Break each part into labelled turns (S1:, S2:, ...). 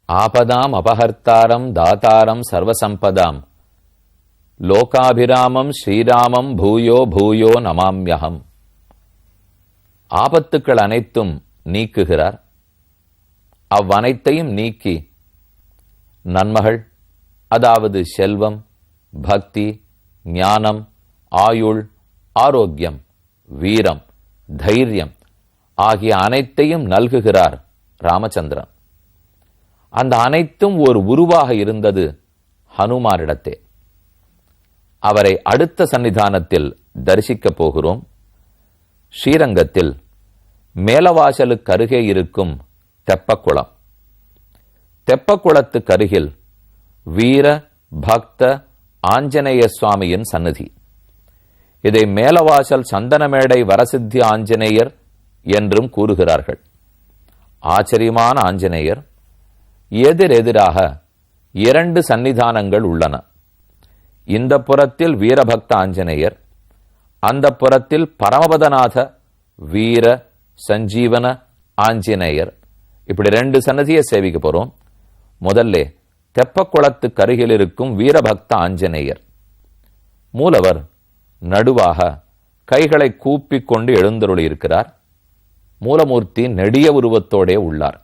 S1: ஆபதாம் அபஹர்த்தாரம் தாத்தாரம் சர்வசம்பதாம் லோகாபிராமம் ஸ்ரீராமம் பூயோ பூயோ நமாம்யகம். ஆபத்துக்கள் அனைத்தும் நீக்குகிறார். அவ்வனைத்தையும் நீக்கி நன்மகள், அதாவது செல்வம், பக்தி, ஞானம், ஆயுள், ஆரோக்கியம், வீரம், தைரியம் ஆகிய அனைத்தையும் நல்குகிறார் ராமச்சந்திரன். அந்த அனைத்தும் ஒரு உருவாக இருந்தது ஹனுமானிடத்தே. அவரை அடுத்த சன்னிதானத்தில் தரிசிக்கப் போகிறோம். ஸ்ரீரங்கத்தில் மேலவாசலுக்கு அருகே இருக்கும் தெப்பக்குளம். தெப்பக்குளத்துக்கு அருகில் வீர பக்த ஆஞ்சநேய சுவாமியின் சந்நிதி. இதை மேலவாசல் சந்தனமேடை வரசித்தி ஆஞ்சநேயர் என்றும் கூறுகிறார்கள். ஆச்சரியமான ஆஞ்சநேயர். எதிரெதிராக இரண்டு சன்னிதானங்கள் உள்ளன. இந்த புறத்தில் வீரபக்த ஆஞ்சநேயர், அந்த புறத்தில் பரமபதநாத வீர சஞ்சீவன ஆஞ்சநேயர். இப்படி ரெண்டு சன்னதியை சேவிக்க போறோம். முதல்ல தெப்பக்குளத்துக்கு அருகில் இருக்கும் வீரபக்த ஆஞ்சநேயர். மூலவர் நடுவாக கைகளை கூப்பிக் கொண்டு எழுந்தருளி இருக்கிறார். மூலமூர்த்தி நெடிய உருவத்தோடே உள்ளார்.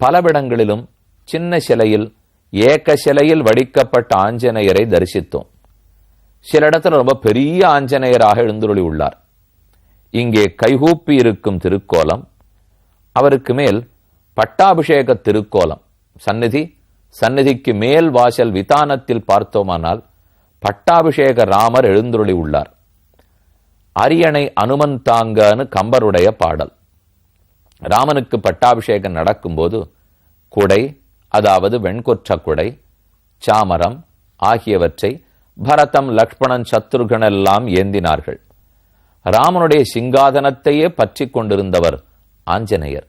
S1: பலவிடங்களிலும் சின்ன சிலையில் ஏக சிலையில் வடிக்கப்பட்ட ஆஞ்சநேயரை தரிசித்தோம். சில இடத்துல ரொம்ப பெரிய ஆஞ்சநேயராக எழுந்தருளி உள்ளார். இங்கே கைகூப்பி இருக்கும் திருக்கோலம், அவருக்கு மேல் பட்டாபிஷேக திருக்கோலம். சந்நிதிக்கு மேல் வாசல் விதானத்தில் பார்த்தோமானால் பட்டாபிஷேக ராமர் எழுந்தருளி உள்ளார். அரியணை அனுமந்தாங்கன்னு கம்பருடைய பாடல். ராமனுக்கு பட்டாபிஷேகம் நடக்கும்போது குடை, அதாவது வெண்கொற்ற குடை, சாமரம் ஆகியவற்றை பரதம், லக்ஷ்மணன், சத்ருகன் எல்லாம் ஏந்தினார்கள். ராமனுடைய சிங்காதனத்தையே பற்றி கொண்டிருந்தவர் ஆஞ்சநேயர்.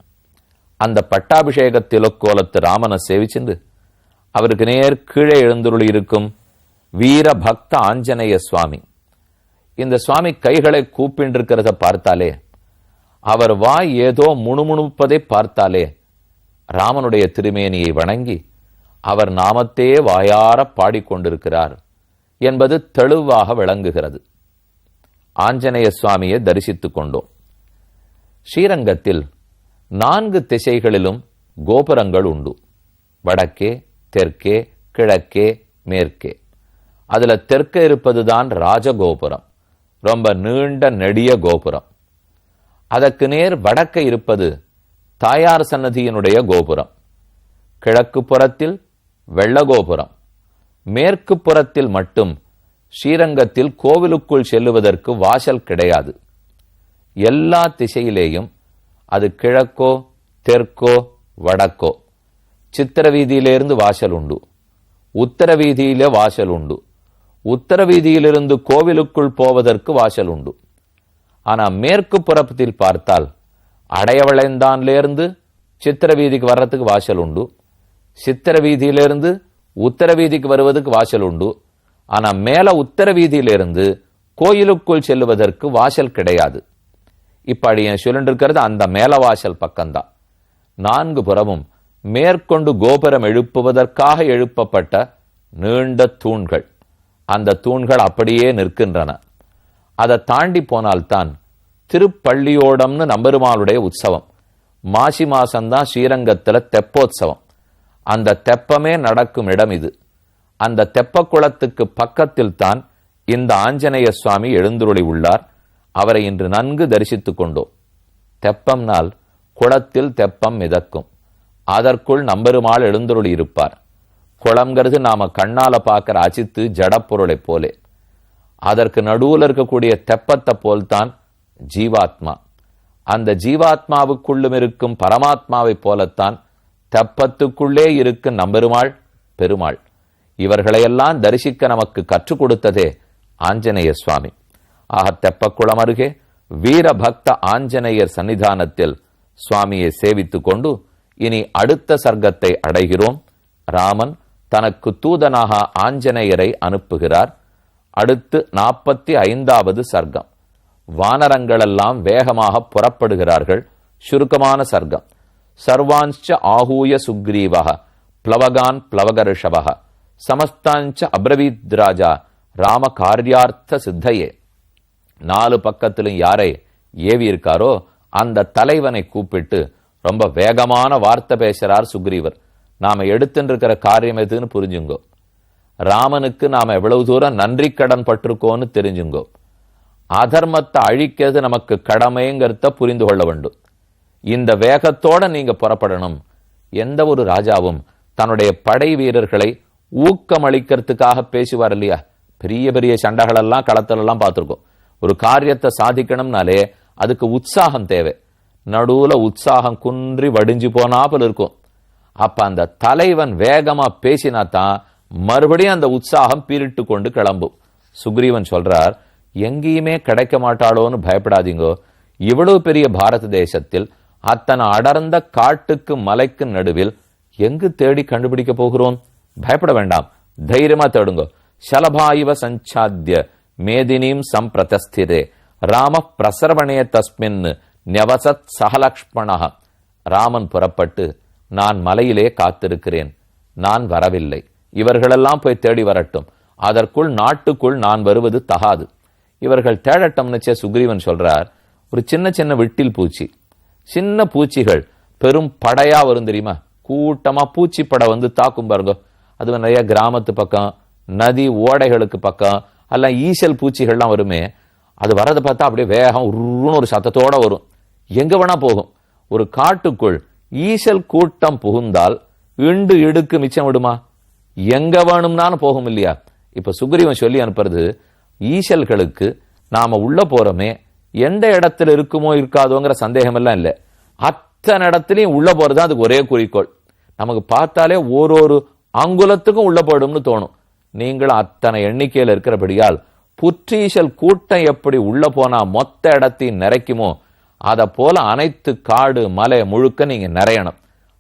S1: அந்த பட்டாபிஷேக திலக்கோலத்து ராமனை சேவிச்சுண்டு அவருக்கு நேர் கீழே எழுந்துருளி இருக்கும் வீரபக்த ஆஞ்சநேய சுவாமி. இந்த சுவாமி கைகளை கூப்பின்றிருக்கிறத பார்த்தாலே, அவர் வாய் ஏதோ முணுமுணுப்பதை பார்த்தாலே ராமனுடைய திருமேனியை வணங்கி அவர் நாமத்தே வாயார பாடிக்கொண்டிருக்கிறார் என்பது தெளிவாக விளங்குகிறது. ஆஞ்சநேய சுவாமியை தரிசித்துக் கொண்டோம். ஸ்ரீரங்கத்தில் 4 திசைகளிலும் கோபுரங்கள் உண்டு. வடக்கே, தெற்கே, கிழக்கே, மேற்கே. அதுல தெற்கே இருப்பதுதான் ராஜகோபுரம், ரொம்ப நீண்ட நெடிய கோபுரம். அதற்கு நேர் வடக்க இருப்பது தாயார் சன்னதியினுடைய கோபுரம். கிழக்கு புறத்தில் வெள்ளகோபுரம். மேற்கு புறத்தில் மட்டும் ஸ்ரீரங்கத்தில் கோவிலுக்குள் செல்லுவதற்கு வாசல் கிடையாது. எல்லா திசையிலேயும், அது கிழக்கோ தெற்கோ வடக்கோ, சித்திர வீதியிலிருந்து வாசல் உண்டு, உத்தர வீதியிலே வாசல் உண்டு, உத்தர வீதியிலிருந்து கோவிலுக்குள் போவதற்கு வாசல் உண்டு. ஆனால் மேற்கு புறத்தில் பார்த்தால் அடையவளைந்தான்லேருந்து சித்திர வீதிக்கு வர்றதுக்கு வாசல் உண்டு, சித்திர வீதியிலிருந்து உத்தர வீதிக்கு வருவதற்கு வாசல் உண்டு. ஆனால் மேல உத்தர வீதியிலிருந்து கோயிலுக்குள் செல்லுவதற்கு வாசல் கிடையாது. இப்படி என் சொல்லிருக்கிறது அந்த மேல வாசல் பக்கம்தான். 4 புறமும் மேற்கொண்டு கோபுரம் எழுப்புவதற்காக எழுப்பப்பட்ட நீண்ட தூண்கள். அந்த தூண்கள் அப்படியே நிற்கின்றன. அதை தாண்டி போனால்தான் திருப்பள்ளியோடம்னு நம்பெருமாளுடைய உற்சவம். மாசி மாசம்தான் ஸ்ரீரங்கத்தில் தெப்போத்சவம். அந்த தெப்பமே நடக்கும் இடம் இது. அந்த தெப்பக்குளத்துக்கு பக்கத்தில் தான் இந்த ஆஞ்சநேய சுவாமி எழுந்துருளி உள்ளார். அவரை இன்று நன்கு தரிசித்துக் கொண்டோம். தெப்பம்னால் குளத்தில் தெப்பம் மிதக்கும். அதற்குள் நம்பெருமாள் எழுந்துருளி இருப்பார். குளம்ங்கிறது நாம கண்ணால பார்க்கிற அச்சித்து ஜடப்பொருளை போலே. அதற்கு நடுவில் இருக்கக்கூடிய தெப்பத்தை போல்தான் ஜீவாத்மா. அந்த ஜீவாத்மாவுக்குள்ளும் இருக்கும் பரமாத்மாவை போலத்தான் தெப்பத்துக்குள்ளே இருக்கும் நம்பெருமாள் பெருமாள். இவர்களையெல்லாம் தரிசிக்க நமக்கு கற்றுக் கொடுத்ததே ஆஞ்சநேய சுவாமி. ஆக தெப்பக்குளம் அருகே வீரபக்த ஆஞ்சநேயர் சன்னிதானத்தில் சுவாமியை சேவித்துக் கொண்டு இனி அடுத்த சர்க்கத்தை அடைகிறோம். ராமன் தனக்கு தூதனாக ஆஞ்சநேயரை அனுப்புகிறார். அடுத்து 45வது சர்க்கம். வானரங்களெல்லாம் வேகமாக புறப்படுகிறார்கள். சுருக்கமான சர்க்கம். சர்வாஞ்ச ஆகூய சுக்ரீவக பிளவகான் பிளவகர்ஷவஹ சமஸ்தாஞ்ச அப்ரவீத் ராஜா ராம காரியார்த்த சித்தையே. 4 பக்கத்திலும் யாரை ஏவி இருக்காரோ அந்த தலைவனை கூப்பிட்டு ரொம்ப வேகமான வார்த்தை பேசுறார் சுக்ரீவர். நாம எடுத்துட்டு இருக்கிற காரியம் எதுன்னு புரிஞ்சுங்கோ. ராமனுக்கு நாம எவ்வளவு தூரம் நன்றி கடன் பட்டிருக்கோன்னு தெரிஞ்சுங்கோ. அதர்மத்தை அழிக்கிறது நமக்கு கடமைங்கிறத புரிந்து கொள்ள வேண்டும். இந்த வேகத்தோட நீங்க புறப்படணும். எந்த ஒரு ராஜாவும் தன்னுடைய படை வீரர்களை ஊக்கமளிக்கிறதுக்காக பேசுவார் இல்லையா? பெரிய பெரிய சண்டைகள் எல்லாம் களத்துல எல்லாம் பார்த்திருக்கோம். ஒரு காரியத்தை சாதிக்கணும்னாலே அதுக்கு உற்சாகம் தேவை. நடுவுல உற்சாகம் குன்றி வடிஞ்சு போனாப்புல இருக்கும். அப்ப அந்த தலைவன் வேகமா பேசினா தான் மறுபடியும் அந்த உற்சாகம் பீரிட்டு கொண்டு கிளம்பும். சுக்ரீவன் சொல்றார், எங்கேயுமே கிடைக்க மாட்டாளோன்னு பயப்படாதீங்கோ. இவ்வளவு பெரிய பாரத தேசத்தில் அத்தனை அடர்ந்த காட்டுக்கு மலைக்கு நடுவில் எங்கு தேடி கண்டுபிடிக்க போகிறோம்? பயப்பட வேண்டாம், தைரியமா தேடுங்கோ. சலபாயிவ சஞ்சாத்திய மேதினீம் சம்பிரதஸ்திதே ராம பிரசரவணே தஸ்மின் ன்யவசத் சஹலக்ஷ்மணஹ. ராமன் புறப்பட்டு, நான் மலையிலே காத்திருக்கிறேன், நான் வரவில்லை, இவர்களெல்லாம் போய் தேடி வரட்டும், அதற்குள் நாட்டுக்குள் நான் வருவது தகாது, இவர்கள் தேடட்டம்னுச்சே. சுக்ரீவன் சொல்றார், ஒரு சின்ன சின்ன விட்டில் பூச்சி, சின்ன பூச்சிகள் பெரும் படையா வரும் தெரியுமா? கூட்டமா பூச்சி படை வந்து தாக்கும் பாருங்க. அது நிறைய கிராமத்து பக்கம், நதி ஓடைகளுக்கு பக்கம் அல்ல ஈசல் பூச்சிகள்லாம் வருமே. அது வரதை பார்த்தா அப்படியே வேகம் உருன்னு ஒரு சத்தத்தோட வரும். எங்க வேணா போகும். ஒரு காட்டுக்குள் ஈசல் கூட்டம் புகுந்தால் இண்டு இடுக்கு மிச்சம் விடுமா? எங்க வேணும்னாலும் போகும் இல்லையா? இப்ப சுக்ரீவன் சொல்லி அனுப்புறது, ஈசல்களுக்கு நாம உள்ள போறோமே எந்த இடத்துல இருக்குமோ இருக்காதோங்கிற சந்தேகம் எல்லாம் இல்லை. அத்தனை இடத்துலயும் உள்ள போறது அதுக்கு ஒரே குறிக்கோள். நமக்கு பார்த்தாலே ஒரு அங்குலத்துக்கும் உள்ள போயிடும்னு தோணும். நீங்களும் அத்தனை எண்ணிக்கையில் இருக்கிறபடியால் புற்றீசல் கூட்டம் எப்படி உள்ள போனா மொத்த இடத்தையும் நிறைக்குமோ அதை போல அனைத்து காடு மலை முழுக்க நீங்க நிறையணும்.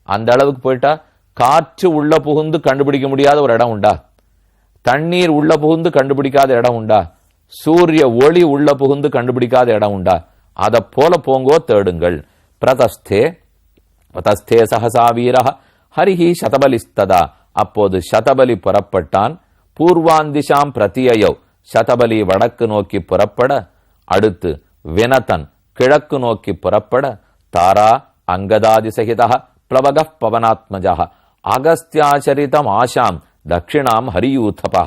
S1: அந்த அளவுக்கு போயிட்டா காற்று உள்ள புகுந்து கண்டுபிடிக்க முடியாத ஒரு இடம் உண்டா? தண்ணீர் உள்ள புகுந்து கண்டுபிடிக்காத இடம் உண்டா? சூரிய ஒளி உள்ள புகுந்து கண்டுபிடிக்காத இடம் உண்டா? அதை போல போங்கோ, தேடுங்கள். பிரதஸ்தே பிரதஸ்தே சஹசா வீரஹ ஹரிஹி சதபலிஸ்ததா. அப்போது சதபலி புறப்பட்டான். பூர்வாந்திஷாம் பிரதியயோ, சதபலி வடக்கு நோக்கி புறப்பட, அடுத்து வினதன் கிழக்கு நோக்கி புறப்பட, தாரா அங்கதாதி சகிதா பிளவக பவனாத்மஜா அகஸ்தியாச்சரிதம் ஆஷாம் தட்சிணாம் ஹரியூதபா.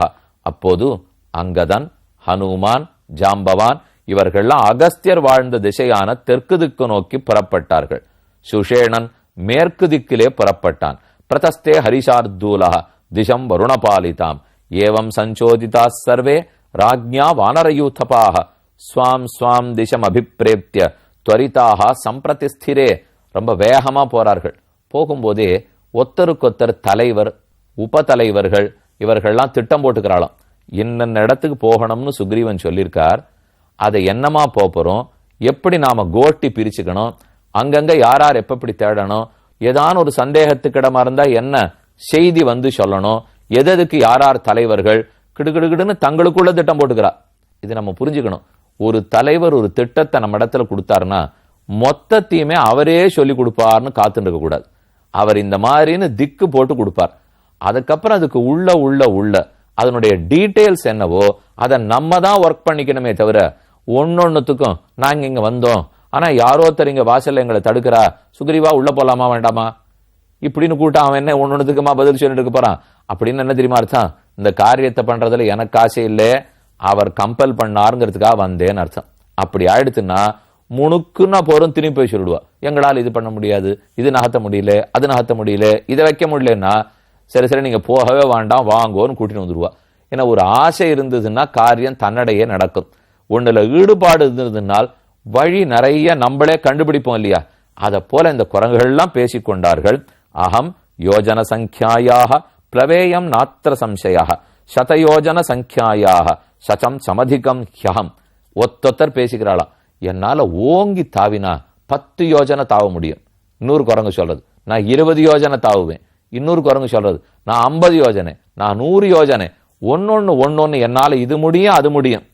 S1: அப்போது அங்கதன், ஹனுமான், ஜாம்பவான் இவர்கள்லாம் அகஸ்தியர் வாழ்ந்த திசையான தெற்கு திக்கு நோக்கி புறப்பட்டார்கள். சுஷேணன் மேற்கு திக்கிலே புறப்பட்டான். பிரதஸ்தே ஹரிஷார்தூலா திசம் வருணபாலிதாம் ஏவம் சஞ்சோதிதா சர்வே ராஜ்ஞா வானரயூதபாக ஸ்வாம் ஸ்வாம் திசம் அபிப்ரேப்திய துவரிதாக சம்பிரதிஸ்திரே. ரொம்ப வேகமா போறார்கள். போகும்போதே ஒத்தருக்கொத்தர் தலைவர், உபதலைவர்கள் இவர்கள்லாம் திட்டம் போட்டுக்கிறாளாம். இன்னென்ன இடத்துக்கு போகணும்னு சுக்ரீவன் சொல்லியிருக்கார். அதை என்னமா போறோம், எப்படி நாம கோட்டி பிரிச்சுக்கணும், அங்கங்க யார் யார் எப்படி தேடணும், ஏதான ஒரு சந்தேகத்துக்கிடமா இருந்தா என்ன செய்தி வந்து சொல்லணும், எதுக்கு யார் யார் தலைவர்கள் கிடுகிடுன்னு தங்களுக்குள்ள திட்டம் போட்டுக்கிறா. இது நம்ம புரிஞ்சுக்கணும். ஒரு தலைவர் ஒரு திட்டத்தை நம்ம இடத்துல கொடுத்தாருன்னா மொத்தத்தையுமே அவரே சொல்லி கொடுப்பார்னு காத்துட்டு இருக்க கூடாது. அவர் இந்த மாதிரின்னு திக்கு போட்டு கொடுப்பார். அதுக்கப்புறம் அதுக்கு உள்ள அதனுடைய டீட்டெயில்ஸ் என்னவோ அதை நம்ம தான் ஒர்க் பண்ணிக்கணுமே தவிர ஒன்னொன்னுத்துக்கும் நாங்க இங்க வந்தோம் ஆனா யாரோ இங்க வாசல்ல எங்களை தடுக்கிறா, சுக்ரீவா உள்ள போலாமா வேண்டாமா இப்படின்னு கூட்டா அவன் என்ன ஒன்னொன்னுத்துக்குமா பதில் சொல்லிட்டு இருக்க போறான். அப்படின்னு என்ன தெரியுமா அர்த்தம்? இந்த காரியத்தை பண்றதுல எனக்கு ஆசை இல்லை, அவர் கம்பல் பண்ணாருங்கிறதுக்காக வந்தேன்னு அர்த்தம். அப்படி ஆயிடுச்சுன்னா முணுக்குன்னா போறோம் திரும்பி போய் சொல்லிடுவா, எங்களால் இது பண்ண முடியாது, இது நகர்த்த முடியல, அது நகர்த்த முடியல, இதை வைக்க முடியலன்னா சரி நீங்க போகவே வேண்டாம் வாங்கோன்னு கூட்டிட்டு வந்துடுவா. ஏன்னா ஒரு ஆசை இருந்ததுன்னா காரியம் தன்னடையே நடக்கும். ஒண்ணுல ஈடுபாடு இருந்ததுனால் வழி நிறைய நம்மளே கண்டுபிடிப்போம் இல்லையா? அதை போல இந்த குரங்குகள்லாம் பேசிக்கொண்டார்கள். அகம் யோஜன சங்கியாயாக பிளவேயம் நாத்திர சம்சயா சதயோஜன சங்கியாயாக சச்சம் சமதிகம் ஹ்யம். ஒத்தொத்தர் பேசிக்கிறாளாம். என்னால ஓங்கி தாவினா 10 யோஜனை தாவ முடியும். இன்னொரு குரங்கு சொல்றது நான் 20 யோஜனை தாவுவேன். இன்னொரு குரங்கு சொல்றது நான் 50 யோஜனை, நான் 100 யோஜனை. ஒன்னொன்னு என்னால இது முடியும் அது முடியும்.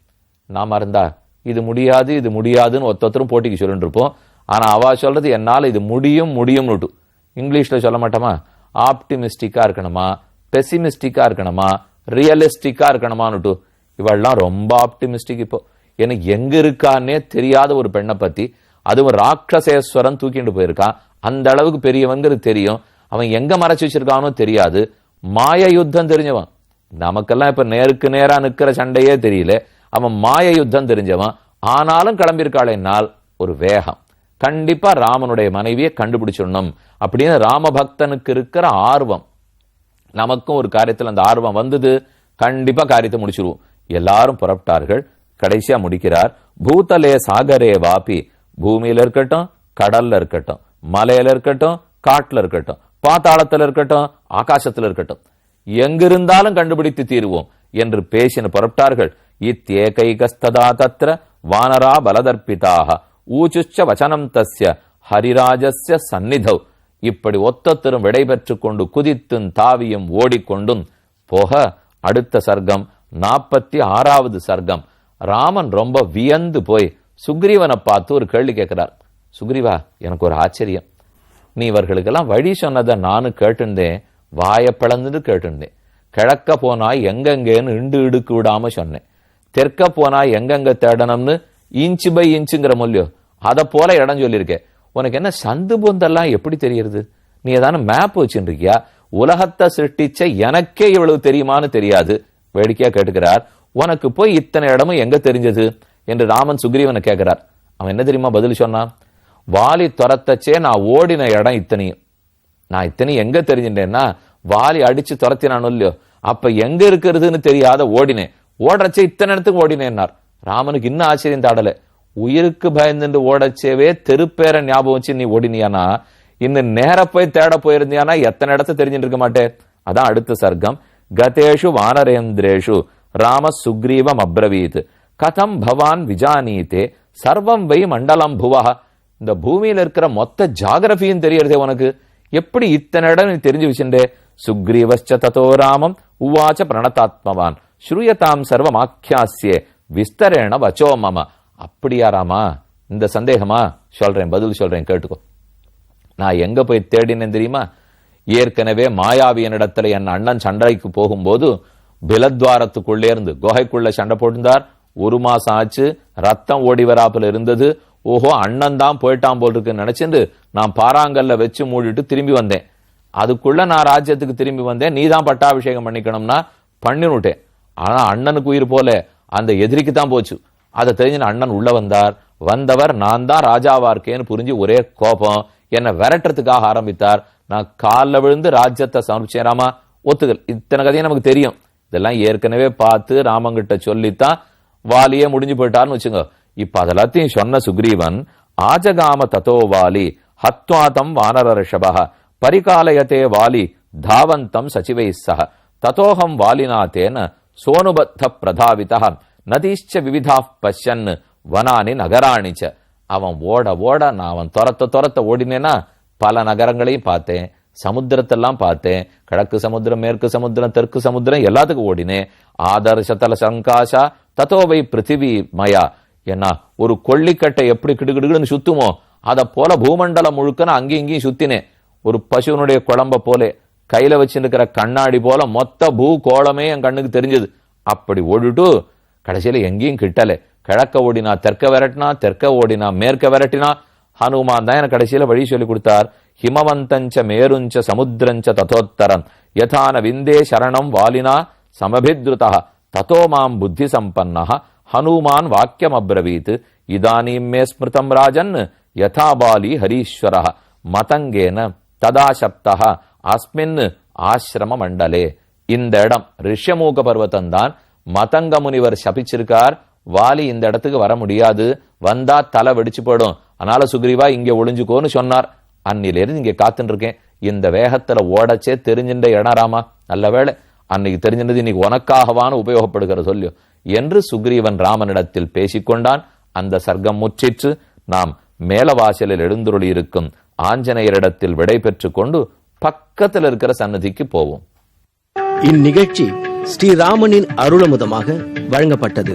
S1: நாம இருந்தா இது முடியாது இது முடியாதுன்னு ஒத்தொத்தரும் போட்டிக்கு சொல்லிட்டு இருப்போம். ஆனா அவ சொல்றது என்னால இது முடியும்னுட்டு. இங்கிலீஷ்ல சொல்ல மாட்டோமா, ஆப்டிமிஸ்டிக்கா இருக்கணுமா, பெசிமிஸ்டிக்கா இருக்கணுமா, ரியலிஸ்டிக்கா இருக்கணுமான்னுட்டு இவெல்லாம் ரொம்ப ஆப்டிமிஸ்டிக். இப்போ எனக்கு எங்க இருக்கான்னே தெரியாத ஒரு பெண்ணை பத்தி, அதுவும் ராட்சசேஸ்வரன் தூக்கிட்டு போயிருக்கான். அந்த அளவுக்கு பெரியவங்கிறது தெரியும், அவன் எங்க மறைச்சு வச்சிருக்கானோ தெரியாது. மாய யுத்தம் தெரிஞ்சவன், நமக்கெல்லாம் இப்ப நேருக்கு நேரா நிக்கிற சண்டையே தெரியல, அவன் மாய யுத்தம் தெரிஞ்சவன். ஆனாலும் கிளம்பியிருக்காளேனால் ஒரு வேகம், கண்டிப்பா ராமனுடைய மனைவியை கண்டுபிடிச்சிடணும் அப்படின்னு ராமபக்தனுக்கு இருக்கிற ஆர்வம். நமக்கும் ஒரு காரியத்தில் அந்த ஆர்வம் வந்தது, கண்டிப்பா காரியத்தை முடிச்சிருவோம். எல்லாரும் புறப்பட்டார்கள். கடைசியா முடிக்கிறார், பூதலே சாகரே வாபி, பூமியில இருக்கட்டும், கடல்ல இருக்கட்டும், மலையில இருக்கட்டும், காட்டுல இருக்கட்டும், பாத்தாளத்துல இருக்கட்டும், ஆகாசத்துல இருக்கட்டும், எங்கிருந்தாலும் கண்டுபிடித்து தீருவோம் என்று பேசின புறப்பட்டார்கள். இத்யேகைகஸ்ததா தத்ர வானரா பலதர்ப்பிதாக ஊச்சுச்ச வசனம் தஸ்ய ஹரிராஜஸ்ய சந்நிதௌ. இப்படி ஒத்தொத்தரும் விடை பெற்றுக் கொண்டு குதித்தும் தாவியும் ஓடிக்கொண்டும் போக, அடுத்த சர்க்கம் 46வது சர்க்கம். ராமன் ரொம்ப வியந்து போய் சுக்ரீவனை பார்த்து ஒரு கேள்வி கேட்கிறார். சுக்ரீவா, எனக்கு ஒரு ஆச்சரியம், நீ இவர்களுக்கெல்லாம் வழி சொன்னதை நானும் கேட்டுந்தேன், வாயை பிளந்துட்டு கேட்டுந்தேன். கிழக்க போனா எங்கெங்கன்னு இண்டு இடுக்கு விடாம சொன்னேன், தெற்க போனா எங்கெங்க தேடணும்னு இன்ச்சு பை இன்ச்சுங்கிற மொழியோ அதை போல இடம் சொல்லியிருக்கேன். உனக்கு என்ன சந்து பொந்தெல்லாம் எப்படி தெரியுது? நீ ஏதான மேப் வச்சுட்டு இருக்கியா? உலகத்தை சிருஷ்டிச்ச எனக்கே இவ்வளவு தெரியுமான்னு தெரியாது. வேடிக்கையா கேட்டுக்கிறார், உனக்கு போய் இத்தனை இடமும் எங்க தெரிஞ்சது என்று ராமன் சுக்ரீவனை கேட்கிறார். அவன் என்ன தெரியுமா பதில் சொன்னான்? வாலி துரத்தச்சே நான் ஓடின இடம் இத்தனையும், நான் இத்தனையும் எங்க தெரிஞ்சுட்டேன்னா வாலி அடிச்சு துரத்தினானோ இல்லையோ, அப்ப எங்க இருக்கிறதுன்னு தெரியாத ஓடினேன், ஓடுறச்சே இத்தனை இடத்துக்கு ஓடினேன்னார். ராமனுக்கு இன்னும் ஆச்சரியம் தாடல, உயிருக்கு பயந்துட்டு ஓடச்சேவே தெருப்பேர ஞாபகம் வச்சு நீ ஓடினியானா, இன்னும் நேர போய் தேட போயிருந்தியானா எத்தனை இடத்த தெரிஞ்சுட்டு இருக்க மாட்டேன். அதான் அடுத்த சர்க்கம். கதேஷு வானரேந்திரேஷு ராம சுக்ரீவம் அப்ரவீத் கதம் பவான் விஜானீதே சர்வம் வை மண்டலம் புவா. இந்த பூமியில இருக்கிற மொத்த ஜாகிரபியும் தெரியறதே உனக்கு, எப்படி இத்தனை இடம் நீ தெரிஞ்சு வச்சுட்டே? சுக்ரீவஸ்ச ததோ ராமம் உவாச்ச பிரணதாத்மவான் ஸ்ரூயதாம் சர்வம் ஆக்கியாஸ்யே விஸ்தரேண வச்சோ மம. அப்படியா ராமா, இந்த சந்தேகமா? சொல்றேன், பதில் சொல்றேன், கேட்டுக்கோ. நான் எங்க போய் தேடினேன் தெரியுமா? ஏற்கனவே மாயாவியனிடத்துல என் அண்ணன் சண்டைக்கு போகும்போது பிலத்வாரத்துக்குள்ளே இருந்து குகைக்குள்ள சண்டை போட்டிருந்தார். 1 மாசம் ஆச்சு, ரத்தம் ஓடி வராப்புல இருந்தது. ஓஹோ, அண்ணன் தான் போயிட்டான் போல் இருக்குன்னு நினைச்சிருந்து நான் பாறாங்கல்ல வச்சு மூடிட்டு திரும்பி வந்தேன். அதுக்குள்ள நான் ராஜ்யத்துக்கு திரும்பி வந்தேன். நீ தான் பட்டாபிஷேகம் பண்ணிக்கணும்னா பண்ணிவிட்டேன். ஆனா அண்ணனுக்கு உயிர் போல அந்த எதிரிக்கு தான் போச்சு. அதை தெரிஞ்சு அண்ணன் உள்ள வந்தார். வந்தவர் நான் தான் ராஜாவா இருக்கேன்னு புரிஞ்சு ஒரே கோபம், என்னை விரட்டுறதுக்காக ஆரம்பித்தார். நான் காலில் விழுந்து ராஜ்யத்தை சமர்ப்பிச்சேன். ராமா ஒத்துக்கல். இத்தனை கதையும் நமக்கு தெரியும், இதெல்லாம் ஏற்கனவே பார்த்து ராமங்கிட்ட சொல்லித்தான் வாலியே முடிஞ்சு போயிட்டார்னு வச்சுங்க. இப்ப அதெல்லாத்தையும் சொன்ன சுக்ரீவன், ஆஜகாம ததோ வாலி ஹத்வாதம் வானர ரிஷபஹ பரிகாலயத்தே வாலி தாவந்தம் சச்சிவை சஹ ததோஹம் வாலிநாதேன சோனுபத்த பிரதாவிதா நதீச்ச விவிதா பஷ்யன் வனானி நகராணிச்ச. அவன் ஓட ஓட நான் அவன் துரத்த ஓடினேன்னா பல நகரங்களையும் பார்த்தேன், சமுத்திரத்தெல்லாம் பார்த்தேன், கிழக்கு சமுத்திரம், மேற்கு சமுத்திரம், தெற்கு சமுத்திரம், எல்லாத்துக்கும் ஓடினேன். ஆதர்ஷதல சங்காஷா ததோவை பிருத்திவி மயா. ஏன்னா ஒரு கொள்ளிக்கட்டை எப்படி கிடுகிடுன்னு சுத்துமோ அதை போல பூமண்டலம் முழுக்க நான் அங்கேயும் இங்கேயும் சுத்தினேன். ஒரு பசுவனுடைய குழம்ப போல கையில வச்சுருக்கிற கண்ணாடி போல மொத்த பூ கோளமே என் கண்ணுக்கு தெரிஞ்சது. அப்படி ஓடிட்டு கடைசியில எங்கேயும் கிட்டல. கிழக்க ஓடினா தெற்க விரட்டினா, தெற்க ஓடினா மேற்க விரட்டினா. ஹனுமான் தான் எனக்கு கடைசியில வழி சொல்லி கொடுத்தார். ஹிமவந்தஞ்ச மேருஞ்ச சமுத்திரஞ்ச ததோத்தரம் யதான விந்தே சரணம் வாலினா சமபித்ருதா ததோ மாம் புத்தி சம்பன்னா ஹனுமான் வாக்கியம் அப்ரவீத் இதானீம் மே ஸ்மிருதம் ராஜன் யதா பாலி ஹரீஸ்வரः மதங்கேன ததா சப்தः அஸ்மின் ஆசிரம மண்டலே. இந்த இடம் ரிஷ்யமூக பர்வத்தம் தான். மதங்க முனிவர் சபிச்சிருக்கார், வாலி இந்த இடத்துக்கு வர முடியாது, வந்தா தலை வெடிச்சு போயிடும், அதனால சுக்ரீவா இங்க ஒளிஞ்சுக்கோன்னு சொன்னார். அன்னிலிருந்து இங்க காத்துட்டு இருக்கேன். இந்த வேகத்துல ஓடச்சே தெரிஞ்சின்ற இடம் ராமா, நல்ல வேளை அன்னைக்கு தெரிஞ்சின்றது இன்னைக்கு உனக்காகவான உபயோகப்படுகிற சொல்லியோ என்று சுக்ரீவன் ராமனிடத்தில் பேசிக்கொண்டான். அந்த சர்க்கம் முற்றிற்று. நாம் மேலவாசலில் எழுந்துருளி இருக்கும் ஆஞ்சநேயரிடத்தில் விடை பெற்று கொண்டு பக்கத்தில் இருக்கிற சன்னதிக்கு போவோம்.
S2: இந்நிகழ்ச்சி ஸ்ரீராமனின் அருளமுதமாக வழங்கப்பட்டது.